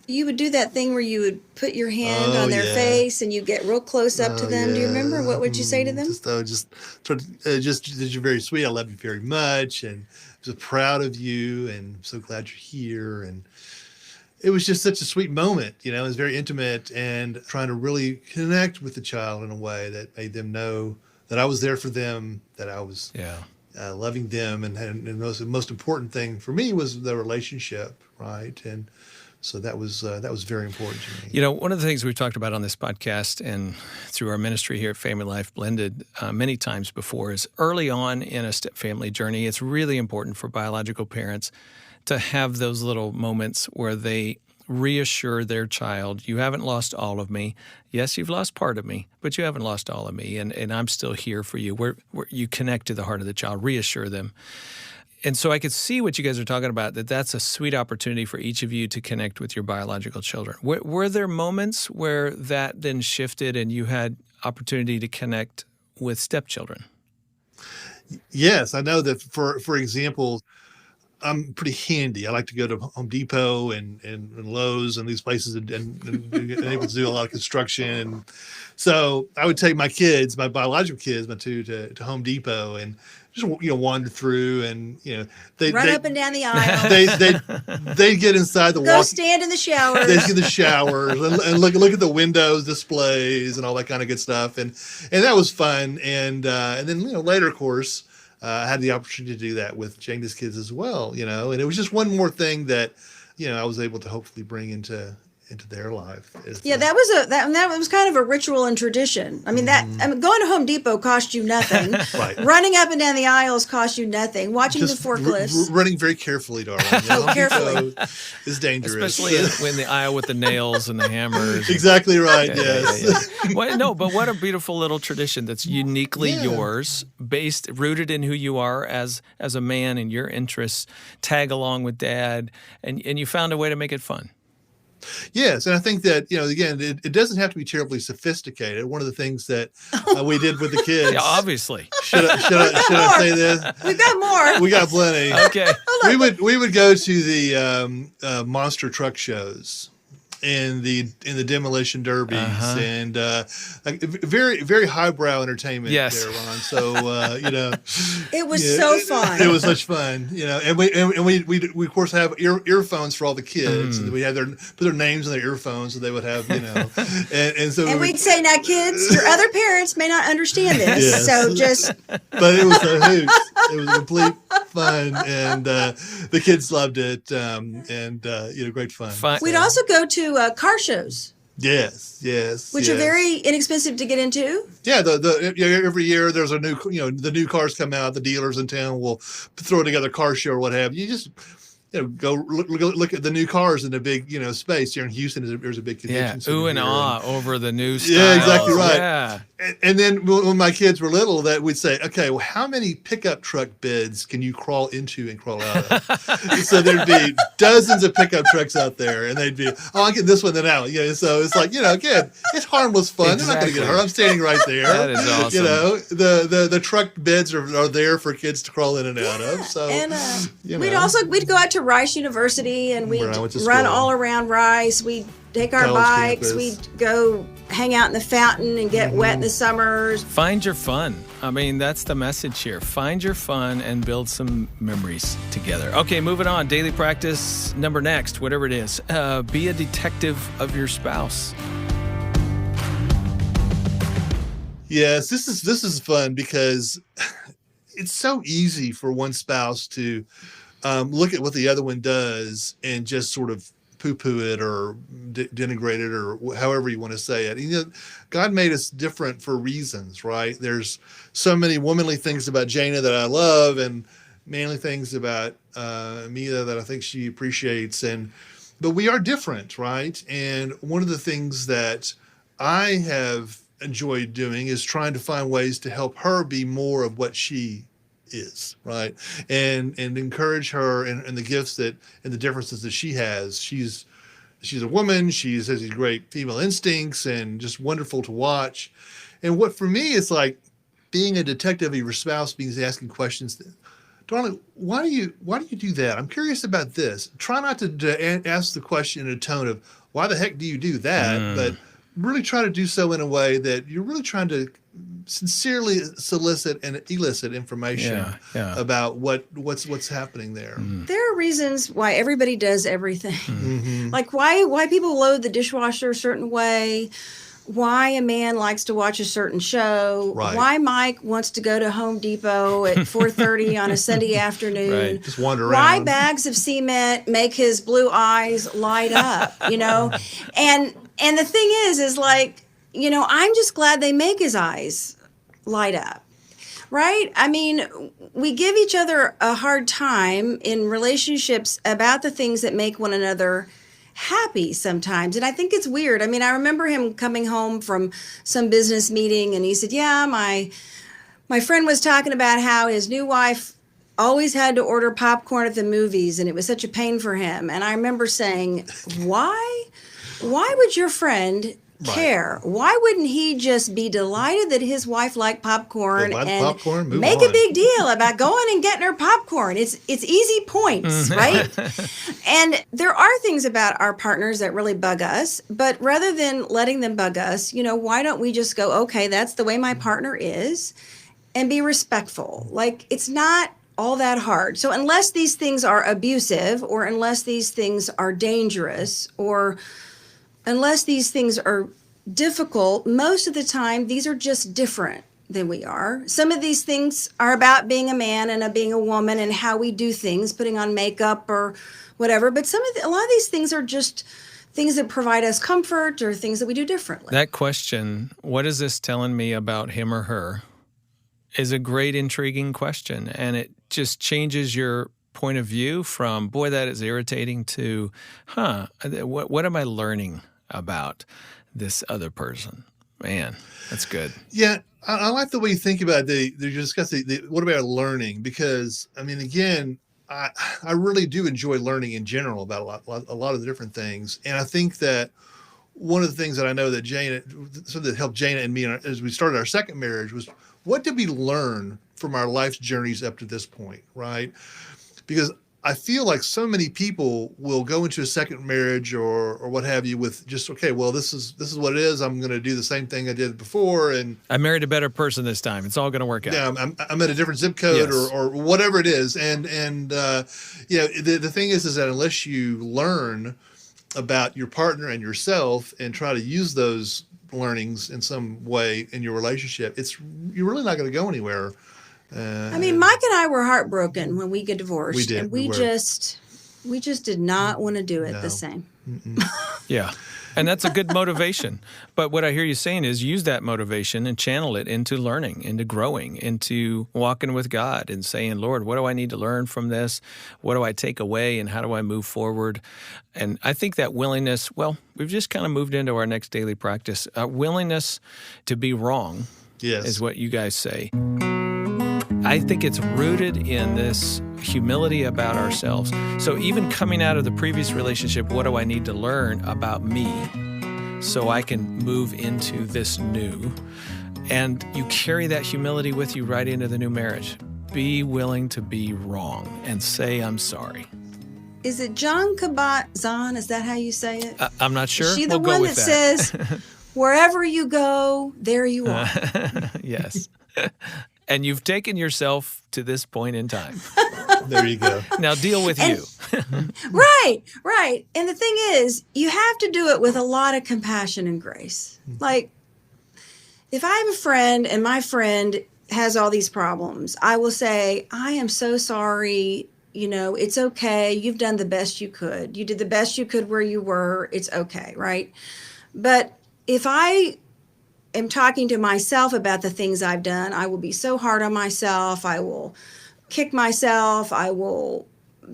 you would do that thing where you would put your hand on their face and you get real close up to them. Yeah. Do you remember? What would you say to them? Just you're very sweet. I love you very much. And I'm so proud of you and so glad you're here. And it was just such a sweet moment. It was very intimate and trying to really connect with the child in a way that made them know that I was there for them, that I was loving them. And the most important thing for me was the relationship, right? And so that was very important to me. One of the things we've talked about on this podcast and through our ministry here at FamilyLife Blended many times before is early on in a step family journey, it's really important for biological parents to have those little moments where they reassure their child, you haven't lost all of me. Yes, you've lost part of me, but you haven't lost all of me, and I'm still here for you. Where you connect to the heart of the child, reassure them. And so I could see what you guys are talking about, that's a sweet opportunity for each of you to connect with your biological children. Were there moments where that then shifted and you had opportunity to connect with stepchildren? Yes, I know that, for example, I'm pretty handy. I like to go to Home Depot and Lowe's and these places and able to do a lot of construction. So I would take my kids, my biological kids, my two, to Home Depot and just wander through and they run up and down the aisle. They get inside the go stand in the showers. They get in the showers and look at the windows displays and all that kind of good stuff and that was fun and then later of course I had the opportunity to do that with Jayna's kids as well, and it was just one more thing that I was able to hopefully bring into their life. That was kind of a ritual and tradition. I mean, going to Home Depot cost you nothing. Right. Running up and down the aisles cost you nothing. Watching just the forklifts. Running very carefully, darling. Carefully. Is dangerous. Especially in the aisle with the nails and the hammers. Exactly right, yes. Well, no, but what a beautiful little tradition that's uniquely yours, rooted in who you are as a man and your interests, tag along with Dad, and you found a way to make it fun. Yes, and I think that, again, it doesn't have to be terribly sophisticated. One of the things that we did with the kids. Yeah, obviously. Should I say this? We've got more. We got plenty. Okay. We would go to the monster truck shows. and the demolition derbies Uh-huh. and like very very highbrow entertainment Yes. there, Ron. So It was yeah, so fun. It was such fun, and we of course have earphones for all the kids, and we had put their names in their earphones, so they would have and so And we'd say, now, kids, your other parents may not understand this, Yes. so just but it was a hoot. It was complete fun, and the kids loved it, great fun. we'd also go to car shows, Yes, which are very inexpensive to get into. Yeah, every year there's a new, the new cars come out. The dealers in town will throw together a car show or what have you. You just go look at the new cars in the big space here in Houston. There's a big convention. Yeah, ooh and ah over the new styles. Yeah, exactly right. Yeah. And then when my kids were little, that we'd say, okay, well, how many pickup truck beds can you crawl into and crawl out of? So there'd be dozens of pickup trucks out there, and they'd be, I'll get this one then out. So it's like, again, it's harmless fun. They're not going to get hurt. I'm standing right there. That is awesome. The truck beds are there for kids to crawl in and out of. So And we'd go out to Rice University, and we'd Where I went to run school. all around Rice. We'd take our College bikes. campus. We'd go hang out in the fountain and get wet in the summers. Find your fun. I mean, that's the message here. Find your fun and build some memories together. Okay, moving on. Daily practice number next, whatever it is. Be a detective of your spouse. Yes, this is fun because it's so easy for one spouse to look at what the other one does and just sort of poo-poo it or denigrate it or however you want to say it. God made us different for reasons, right? There's so many womanly things about Jayna that I love and manly things about Mia that I think she appreciates. But we are different, right? And one of the things that I have enjoyed doing is trying to find ways to help her be more of what she is, right? And encourage her and the gifts and the differences that she has. She's a woman. She has these great female instincts and just wonderful to watch. And what for me is like being a detective of your spouse means asking questions. Darling, why do you do that? I'm curious about this. Try not to ask the question in a tone of why the heck do you do that, but really try to do so in a way that you're really trying to sincerely solicit and elicit information about what's happening there. There are reasons why everybody does everything. Like why people load the dishwasher a certain way, why a man likes to watch a certain show, Right. why Mike wants to go to Home Depot at 4:30 on a Sunday afternoon. Right. Just wander Why around. bags of cement make his blue eyes light up, And the thing is like, I'm just glad they make his eyes light up. Right? I mean, we give each other a hard time in relationships about the things that make one another happy sometimes. And I think it's weird. I mean, I remember him coming home from some business meeting and he said, yeah, my friend was talking about how his new wife always had to order popcorn at the movies and it was such a pain for him. And I remember saying, why would your friend care? Why wouldn't he just be delighted that his wife liked popcorn Go buy the and popcorn, move make on. a big deal about going and getting her popcorn? It's easy points, right? And there are things about our partners that really bug us, but rather than letting them bug us, why don't we just go, okay, that's the way my partner is, and be respectful. Like, it's not all that hard. So unless these things are abusive or unless these things are dangerous or unless these things are difficult, most of the time, these are just different than we are. Some of these things are about being a man and being a woman and how we do things, putting on makeup or whatever. But a lot of these things are just things that provide us comfort or things that we do differently. That question, what is this telling me about him or her, is a great, intriguing question. And it just changes your point of view from, boy, that is irritating, to, what am I learning about this other person? Man, that's good. Yeah, I like the way you think about it. You discuss what about learning? Because, I mean, again, I really do enjoy learning in general about a lot of the different things. And I think that one of the things that I know that something that helped Jayna and me as we started our second marriage was, what did we learn from our life's journeys up to this point, right? Because I feel like so many people will go into a second marriage or what have you with just, okay, well, this is what it is. I'm going to do the same thing I did before, and I married a better person this time. It's all going to work out. yeah, I'm at a different zip code Yes. or whatever it is, and you know, the thing is that unless you learn about your partner and yourself and try to use those learnings in some way in your relationship, you're really not going to go anywhere. I mean, Mike and I were heartbroken when we got divorced. We did. And We were. we just did not want to do it No. the same. Yeah. And that's a good motivation. But what I hear you saying is use that motivation and channel it into learning, into growing, into walking with God and saying, Lord, what do I need to learn from this? What do I take away and how do I move forward? And I think that willingness, well, we've just kind of moved into our next daily practice. Willingness to be wrong Yes. is what you guys say. I think it's rooted in this humility about ourselves. So even coming out of the previous relationship, what do I need to learn about me so I can move into this new? And you carry that humility with you right into the new marriage. Be willing to be wrong and say, I'm sorry. Is it John Kabat-Zahn? Is that how you say it? I'm not sure. Is she the We'll go one with that says, wherever you go, there you are? Yes. And you've taken yourself to this point in time. There you go. Now deal with you. Right. And the thing is, you have to do it with a lot of compassion and grace. Like, if I have a friend and my friend has all these problems, I will say, I am so sorry. You know, it's okay. You've done the best you could. You did the best you could where you were. It's okay, right? But if I am talking to myself about the things I've done, I will be so hard on myself. I will kick myself. I will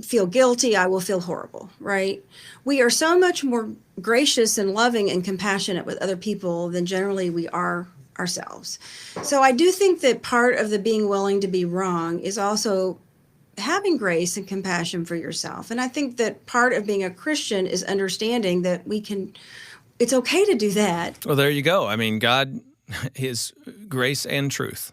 feel guilty. I will feel horrible, right? We are so much more gracious and loving and compassionate with other people than generally we are ourselves. So I do think that part of the being willing to be wrong is also having grace and compassion for yourself. And I think that part of being a Christian is understanding that it's okay to do that. Well, there you go. I mean, God is grace and truth.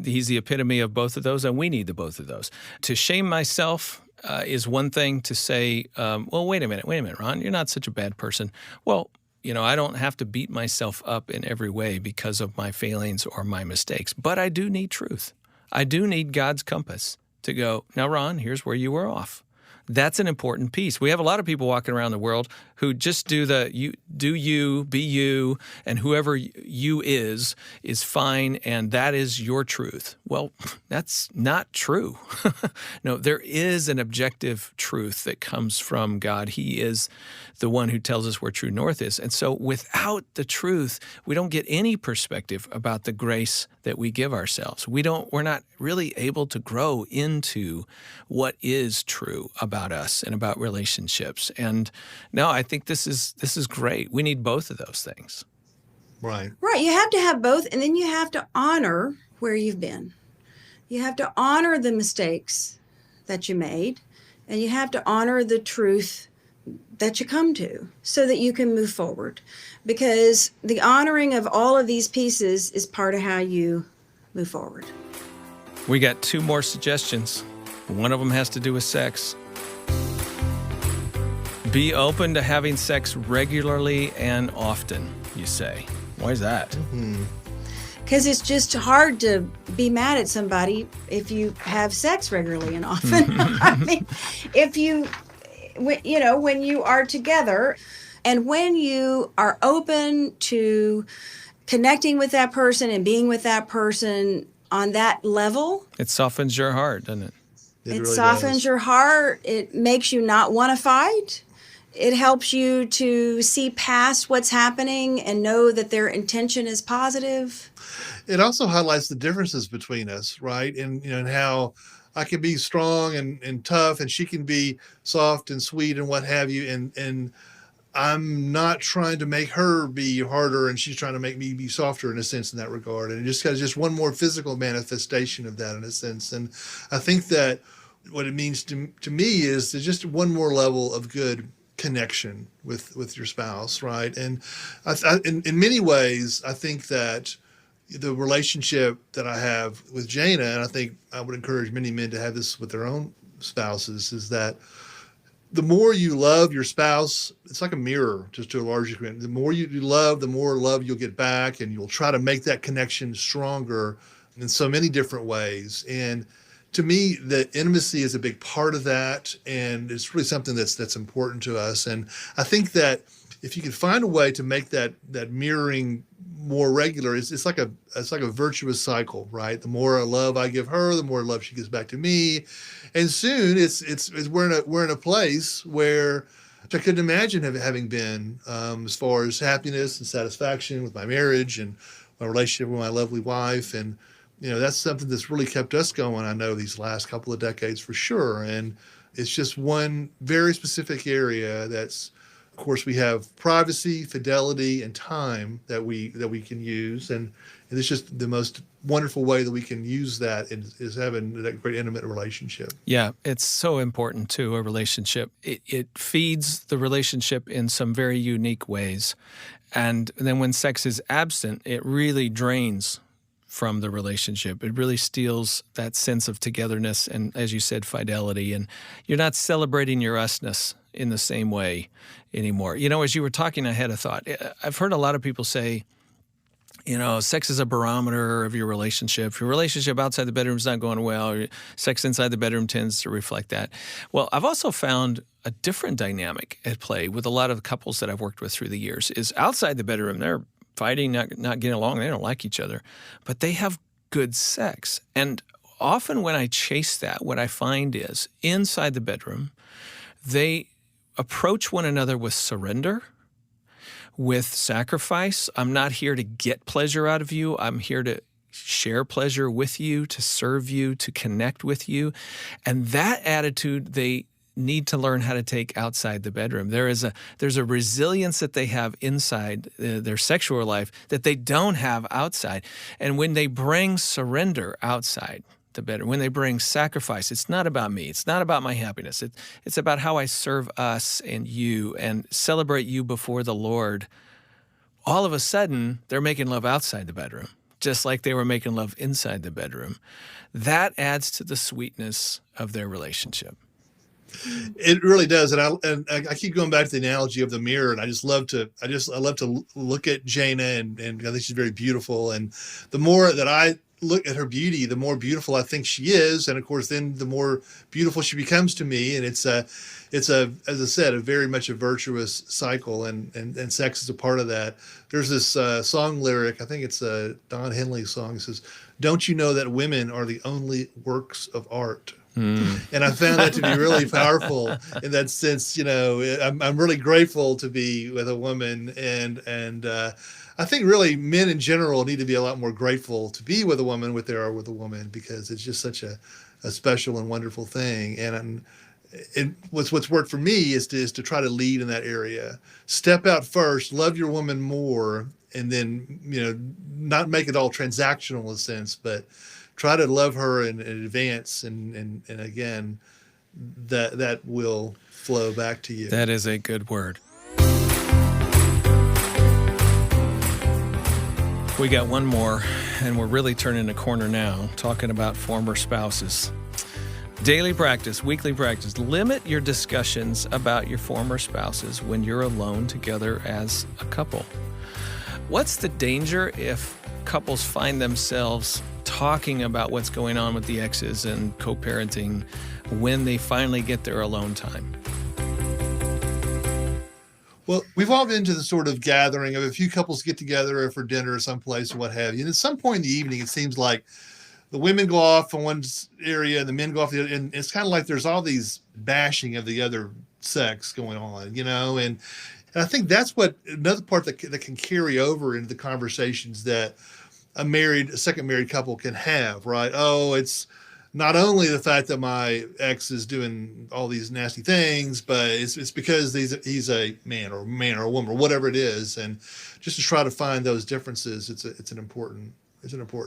He's the epitome of both of those, and we need the both of those. To shame myself is one thing. To say, well, wait a minute, Ron, you're not such a bad person. Well, you know, I don't have to beat myself up in every way because of my failings or my mistakes, but I do need truth. I do need God's compass to go, now, Ron, here's where you were off. That's an important piece. We have a lot of people walking around the world who just do you, be you, and whoever you is fine, and that is your truth. Well, that's not true. No, there is an objective truth that comes from God. He is the one who tells us where true north is. And so without the truth, we don't get any perspective about the grace that we give ourselves. We're not really able to grow into what is true about us and about relationships. And no, I think this is great. We need both of those things. Right. Right. You have to have both, and then you have to honor where you've been. You have to honor the mistakes that you made, and you have to honor the truth that you come to so that you can move forward. Because the honoring of all of these pieces is part of how you move forward. We got 2 more suggestions. One of them has to do with sex. Be open to having sex regularly and often, you say. Why is that? Because it's just hard to be mad at somebody if you have sex regularly and often. I mean, when you are together and when you are open to connecting with that person and being with that person on that level. It softens your heart, doesn't it? It really softens does. your heart. It makes you not want to fight. It helps you to see past what's happening and know that their intention is positive. It also highlights the differences between us, right? And and how I can be strong and tough, and she can be soft and sweet and what have you. And I'm not trying to make her be harder, and she's trying to make me be softer in a sense in that regard. And it just got just one more physical manifestation of that in a sense. And I think that what it means to me is just one more level of good connection with your spouse, right? And in many ways, I think that the relationship that I have with Jayna, and I think I would encourage many men to have this with their own spouses is that the more you love your spouse, it's like a mirror, just to a large degree. The more you love, the more love you'll get back, and you'll try to make that connection stronger in so many different ways. And to me, the intimacy is a big part of that, and it's really something that's important to us. And I think that if you can find a way to make that mirroring more regular, it's like a virtuous cycle, right? The more love I give her, the more love she gives back to me, and soon we're in a place where I couldn't imagine having been, as far as happiness and satisfaction with my marriage and my relationship with my lovely wife. And that's something that's really kept us going, I know, these last couple of decades for sure. And it's just one very specific area that's, of course, we have privacy, fidelity, and time that we can use. And it's just the most wonderful way that we can use that is having that great intimate relationship. Yeah, it's so important to a relationship. It feeds the relationship in some very unique ways. And then when sex is absent, it really drains from the relationship. It really steals that sense of togetherness and, as you said, fidelity. And you're not celebrating your usness in the same way anymore. As you were talking, I had a thought. I've heard a lot of people say, sex is a barometer of your relationship. If your relationship outside the bedroom is not going well, sex inside the bedroom tends to reflect that. Well, I've also found a different dynamic at play with a lot of couples that I've worked with through the years is outside the bedroom, they're fighting, not getting along, they don't like each other, but they have good sex. And often when I chase that, what I find is inside the bedroom, they approach one another with surrender, with sacrifice. I'm not here to get pleasure out of you. I'm here to share pleasure with you, to serve you, to connect with you. And that attitude they need to learn how to take outside the bedroom. There's a resilience that they have inside their sexual life that they don't have outside. And when they bring surrender outside the bedroom, when they bring sacrifice, it's not about me. It's not about my happiness. It's about how I serve us and you and celebrate you before the Lord. All of a sudden, they're making love outside the bedroom, just like they were making love inside the bedroom. That adds to the sweetness of their relationship. It really does, and I keep going back to the analogy of the mirror, and I love to look at Jayna, and I think she's very beautiful. And the more that I look at her beauty, the more beautiful I think she is, and of course, then the more beautiful she becomes to me. And it's as I said, a very much a virtuous cycle, and sex is a part of that. There's this song lyric, I think it's a Don Henley song. It says, "Don't you know that women are the only works of art?" And I found that to be really powerful in that sense. I'm really grateful to be with a woman, and I think really men in general need to be a lot more grateful to be with a woman, with a woman, because it's just such a special and wonderful thing. And what's worked for me is to try to lead in that area. Step out first, love your woman more, and then not make it all transactional in a sense, but try to love her in advance, and again, that will flow back to you. That is a good word. We got one more, and we're really turning a corner now, talking about former spouses. Daily practice, weekly practice. Limit your discussions about your former spouses when you're alone together as a couple. What's the danger if couples find themselves talking about what's going on with the exes and co-parenting when they finally get their alone time? Well, we've all been to the sort of gathering of a few couples get together for dinner or someplace or what have you. And at some point in the evening, it seems like the women go off in one area and the men go off the other. And it's kind of like there's all these bashing of the other sex going on, and I think that's what another part that can carry over into the conversations that a second married couple can have, right? Oh, it's not only the fact that my ex is doing all these nasty things, but it's because he's a man or a woman or whatever it is. And just to try to find those differences, it's an important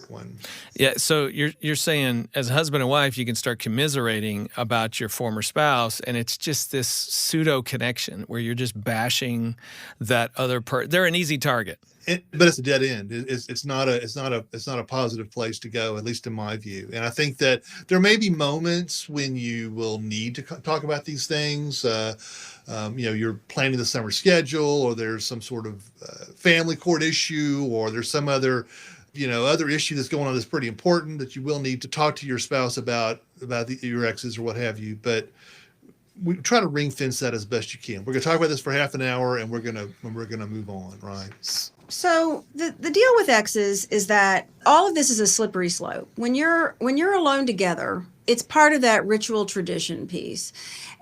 one. Yeah, so you're saying as a husband and wife, you can start commiserating about your former spouse, and it's just this pseudo connection where you're just bashing that other person. They're an easy target. But it's a dead end. It's not a positive place to go, at least in my view. And I think that there may be moments when you will need to talk about these things. You're planning the summer schedule, or there's some sort of family court issue, or there's some other issue that's going on that's pretty important that you will need to talk to your spouse about your exes or what have you. But we try to ring fence that as best you can. We're going to talk about this for half an hour, and we're going to move on, right? So the deal with exes is that all of this is a slippery slope. When you're alone together, it's part of that ritual tradition piece.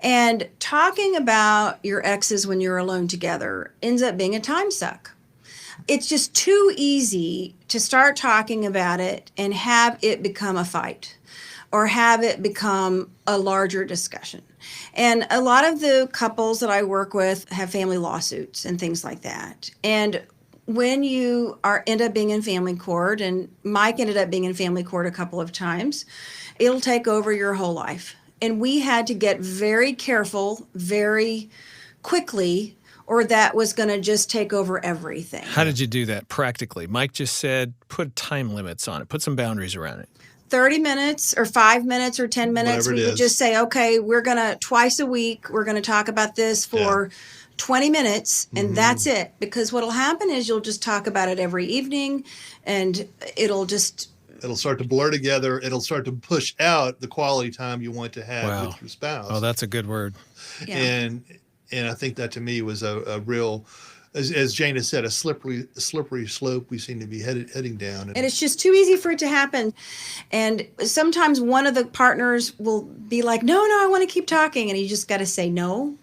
And talking about your exes when you're alone together ends up being a time suck. It's just too easy to start talking about it and have it become a fight or have it become a larger discussion. And a lot of the couples that I work with have family lawsuits and things like that. And when you end up being in family court, and Mike ended up being in family court a couple of times, it'll take over your whole life. And we had to get very careful, very quickly, or that was going to just take over everything. How did you do that practically? Mike just said put time limits on it, put some boundaries around it. 30 minutes or 5 minutes or 10 minutes, we would just say, okay, we're going to twice a week, we're going to talk about this for 20 minutes, and that's it. Because what'll happen is you'll just talk about it every evening, and it'll start to blur together. It'll start to push out the quality time you want to have with your spouse. Oh, that's a good word. Yeah. And I think that to me was a real, as Jayna said, a slippery slope we seem to be heading down. And it's just too easy for it to happen. And sometimes one of the partners will be like, no, I want to keep talking. And you just got to say, no,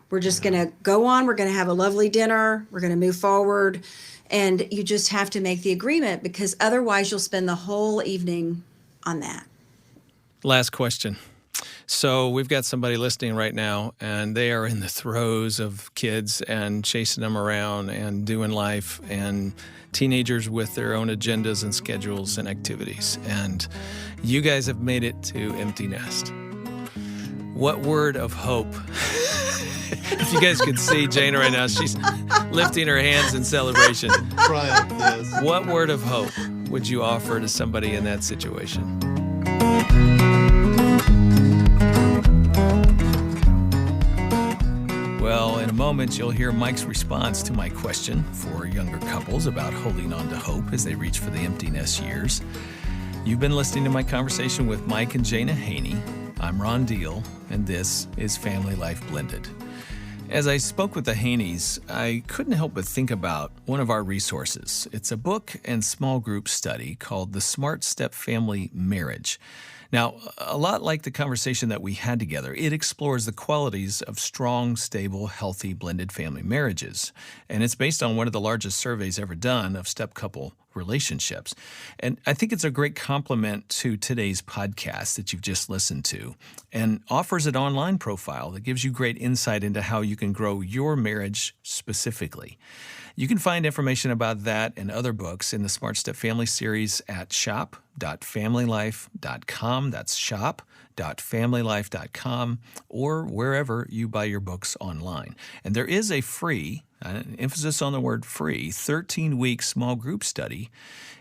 we're just going to go on. We're going to have a lovely dinner. We're going to move forward. And you just have to make the agreement, because otherwise you'll spend the whole evening on that. Last question. So we've got somebody listening right now, and they are in the throes of kids and chasing them around and doing life, and teenagers with their own agendas and schedules and activities. And you guys have made it to empty nest. What word of hope? If you guys could see Jayna right now, she's lifting her hands in celebration. Triumph, yes. What word of hope would you offer to somebody in that situation? Well, in a moment, you'll hear Mike's response to my question for younger couples about holding on to hope as they reach for the empty nest years. You've been listening to my conversation with Mike and Jayna Haney. I'm Ron Deal, and this is Family Life Blended. As I spoke with the Haneys, I couldn't help but think about one of our resources. It's a book and small group study called The Smart Step Family Marriage. Now, a lot like the conversation that we had together, it explores the qualities of strong, stable, healthy, blended family marriages. And it's based on one of the largest surveys ever done of step couple relationships. And I think it's a great complement to today's podcast that you've just listened to, and offers an online profile that gives you great insight into how you can grow your marriage specifically. You can find information about that and other books in the Smart Step Family series at shop.familylife.com. That's shop.familylife.com, or wherever you buy your books online. And there is a free, emphasis on the word free, 13-week small group study,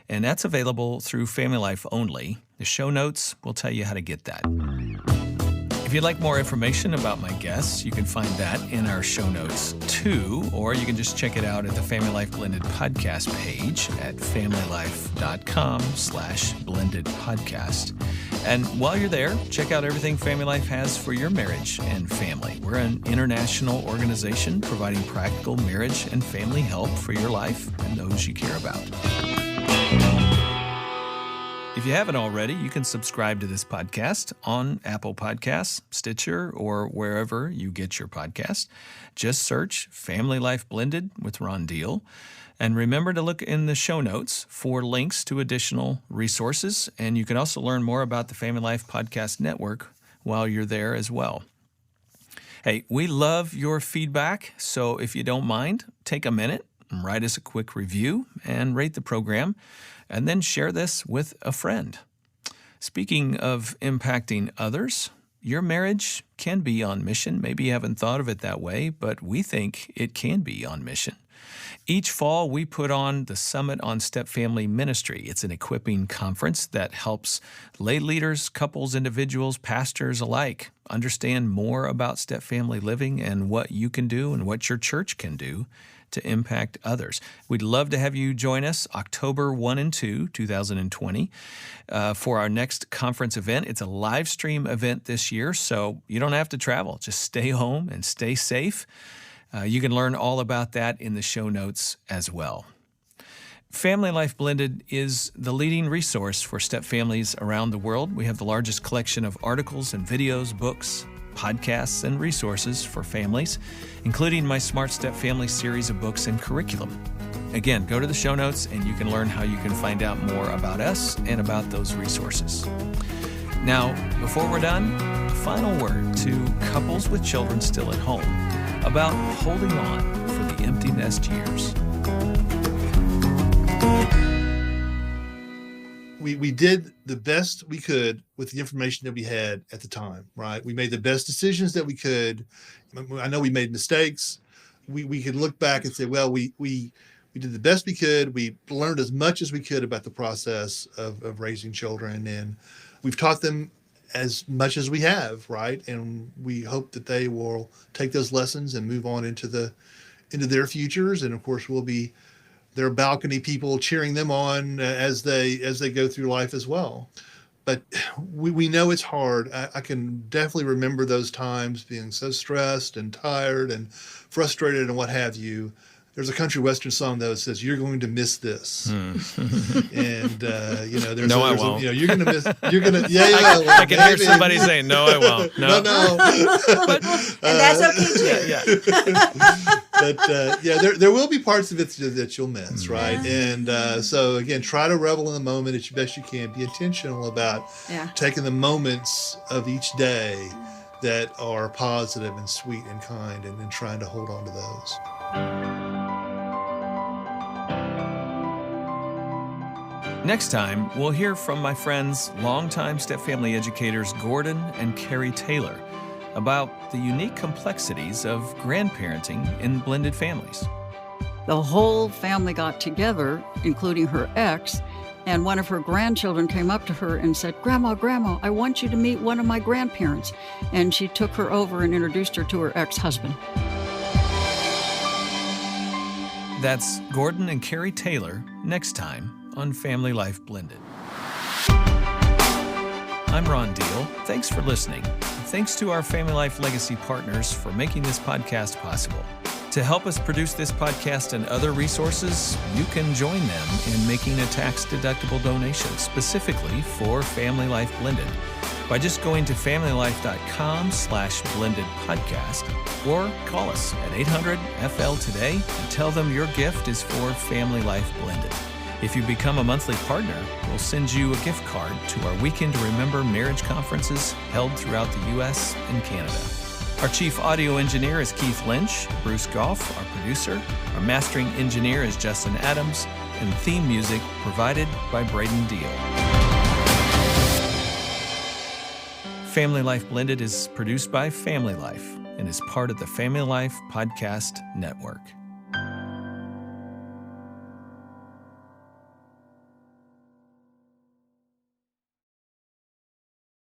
and that's available through Family Life only. The show notes will tell you how to get that. If you'd like more information about my guests, you can find that in our show notes too, or you can just check it out at the Family Life Blended podcast page at familylife.com/blended podcast. And while you're there, check out everything Family Life has for your marriage and family. We're an international organization providing practical marriage and family help for your life and those you care about. If you haven't already, you can subscribe to this podcast on Apple Podcasts, Stitcher, or wherever you get your podcast. Just search Family Life Blended with Ron Deal. And remember to look in the show notes for links to additional resources. And you can also learn more about the Family Life Podcast Network while you're there as well. Hey, we love your feedback. So if you don't mind, take a minute, Write us a quick review and rate the program, and then share this with a friend. Speaking of impacting others, your marriage can be on mission. Maybe you haven't thought of it that way, but we think it can be on mission. Each fall, we put on the Summit on Step Family Ministry. It's an equipping conference that helps lay leaders, couples, individuals, pastors alike understand more about step family living and what you can do and what your church can do to impact others. We'd love to have you join us October 1 and 2, 2020, for our next conference event. It's a live stream event this year, so you don't have to travel. Just stay home and stay safe. You can learn all about that in the show notes as well. Family Life Blended is the leading resource for step families around the world. We have the largest collection of articles and videos, books, podcasts, and resources for families, including my Smart Step Family series of books and curriculum. Again, go to the show notes and you can learn how you can find out more about us and about those resources. Now, before we're done, a final word to couples with children still at home about holding on for the empty nest years. We did the best we could with the information that we had at the time, right? We made the best decisions that we could. I know we made mistakes. We could look back and say, well, we did the best we could. We learned as much as we could about the process of raising children, and we've taught them as much as we have, right? And we hope that they will take those lessons and move on into their futures. And of course, we'll be their balcony people cheering them on as they go through life as well. But we know it's hard. I can definitely remember those times being so stressed and tired and frustrated and what have you. There's a country western song though that says, "You're going to miss this," and there's I won't. You're going to miss. You're going to I can hear somebody saying, "No, I won't." No. And that's okay too. But there will be parts of it that you'll miss, right? And so again, try to revel in the moment as best you can. Be intentional about taking the moments of each day that are positive and sweet and kind, and then trying to hold on to those. Next time, we'll hear from my friends, longtime stepfamily educators Gordon and Carrie Taylor, about the unique complexities of grandparenting in blended families. The whole family got together, including her ex, and one of her grandchildren came up to her and said, "Grandma, Grandma, I want you to meet one of my grandparents." And she took her over and introduced her to her ex-husband. That's Gordon and Carrie Taylor next time on Family Life Blended. I'm Ron Deal. Thanks for listening. Thanks to our Family Life Legacy partners for making this podcast possible. To help us produce this podcast and other resources, you can join them in making a tax-deductible donation specifically for Family Life Blended by just going to familylife.com/blendedpodcast or call us at 800-FL-TODAY and tell them your gift is for Family Life Blended. If you become a monthly partner, we'll send you a gift card to our Weekend to Remember marriage conferences held throughout the U.S. and Canada. Our chief audio engineer is Keith Lynch, Bruce Goff, our producer. Our mastering engineer is Justin Adams, and theme music provided by Braden Deal. Family Life Blended is produced by Family Life and is part of the Family Life Podcast Network.